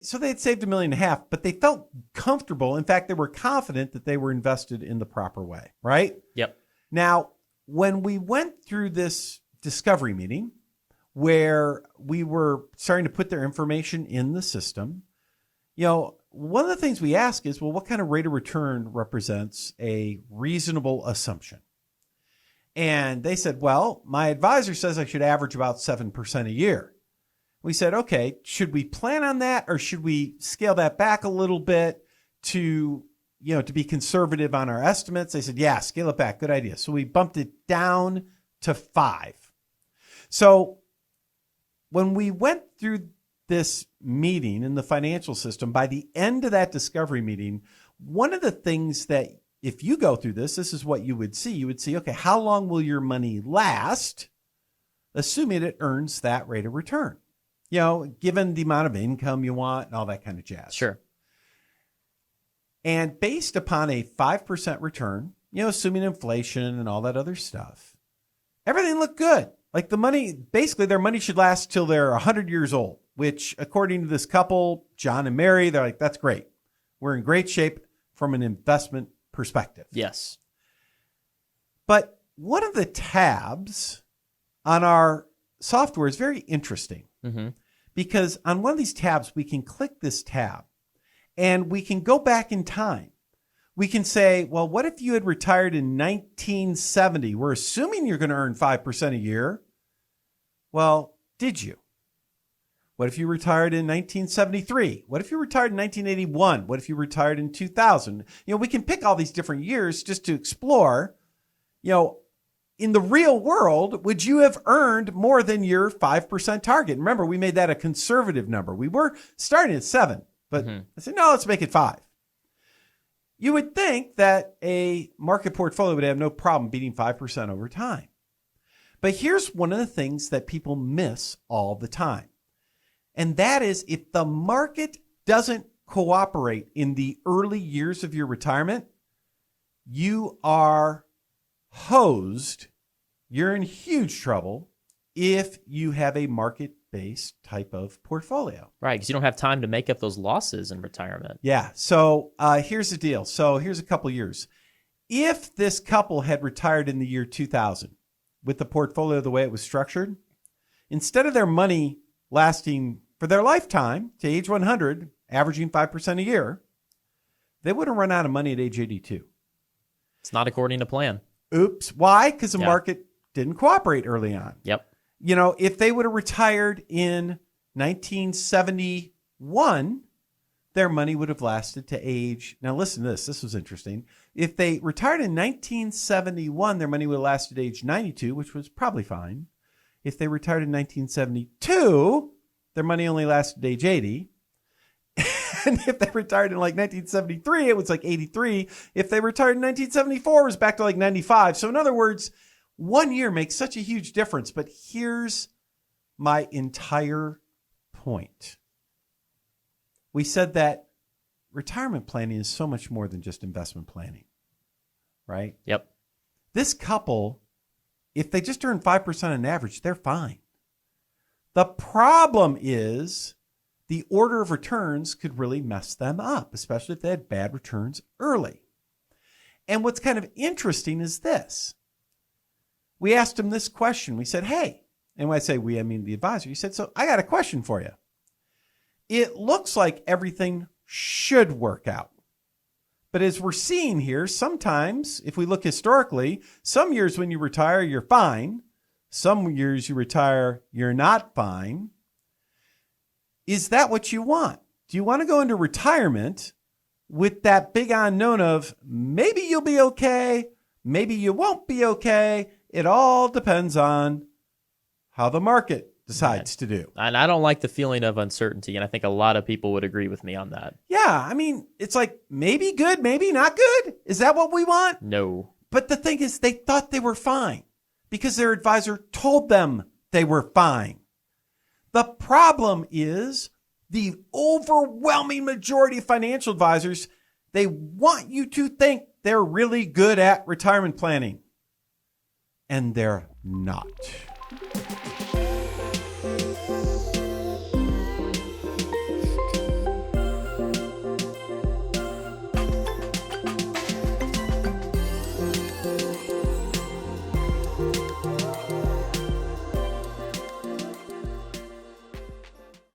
So they had saved $1.5 million, but they felt comfortable. In fact, they were confident that they were invested in the proper way, right? Yep. Now, when we went through this discovery meeting where we were starting to put their information in the system, one of the things we ask is, well, what kind of rate of return represents a reasonable assumption? And they said, well, my advisor says I should average about 7% a year. We said, okay, should we plan on that, or should we scale that back a little bit to be conservative on our estimates? They said, yeah, scale it back. Good idea. So we bumped it down to 5. So when we went through this meeting in the financial system, by the end of that discovery meeting, one of the things that if you go through this is what you would see. You would see, okay, how long will your money last, assuming it earns that rate of return? Given the amount of income you want and all that kind of jazz. Sure. And based upon a 5% return, assuming inflation and all that other stuff, everything looked good. Like basically their money should last till they're 100 years old, which according to this couple, John and Mary, they're like, that's great. We're in great shape from an investment perspective. Yes. But one of the tabs on our software is very interesting. Mm-hmm. Because on one of these tabs, we can click this tab and we can go back in time. We can say, well, what if you had retired in 1970? We're assuming you're going to earn 5% a year. Well, did you? What if you retired in 1973? What if you retired in 1981? What if you retired in 2000? We can pick all these different years just to explore, in the real world, would you have earned more than your 5% target? Remember, we made that a conservative number. We were starting at 7, but I said, no, let's make it 5. You would think that a market portfolio would have no problem beating 5% over time. But here's one of the things that people miss all the time. And that is, if the market doesn't cooperate in the early years of your retirement, you are hosed. You're in huge trouble if you have a market-based type of portfolio. Right, because you don't have time to make up those losses in retirement. Yeah, so here's the deal. So here's a couple years. If this couple had retired in the year 2000 with the portfolio the way it was structured, instead of their money lasting for their lifetime to age 100, averaging 5% a year, they would have run out of money at age 82. It's not according to plan. Oops. Why? Because the market didn't cooperate early on. Yep. If they would have retired in 1971, their money would have lasted to age. Now, listen to this. This was interesting. If they retired in 1971, their money would have lasted to age 92, which was probably fine. If they retired in 1972, their money only lasted to age 80. And if they retired in 1973, it was 83. If they retired in 1974, it was back to 95. So in other words, 1 year makes such a huge difference. But here's my entire point. We said that retirement planning is so much more than just investment planning, right? Yep. This couple, if they just earn 5% on average, they're fine. The problem is the order of returns could really mess them up, especially if they had bad returns early. And what's kind of interesting is this. We asked him this question. We said, hey, and when I say we, I mean the advisor. He said, so I got a question for you. It looks like everything should work out. But as we're seeing here, sometimes, if we look historically, some years when you retire, you're fine. Some years you retire, you're not fine. Is that what you want? Do you want to go into retirement with that big unknown of maybe you'll be okay, maybe you won't be okay? It all depends on how the market decides to do. And I don't like the feeling of uncertainty, and I think a lot of people would agree with me on that. Yeah, I mean, it's like maybe good, maybe not good. Is that what we want? No. But the thing is, they thought they were fine because their advisor told them they were fine. The problem is the overwhelming majority of financial advisors, they want you to think they're really good at retirement planning. And they're not.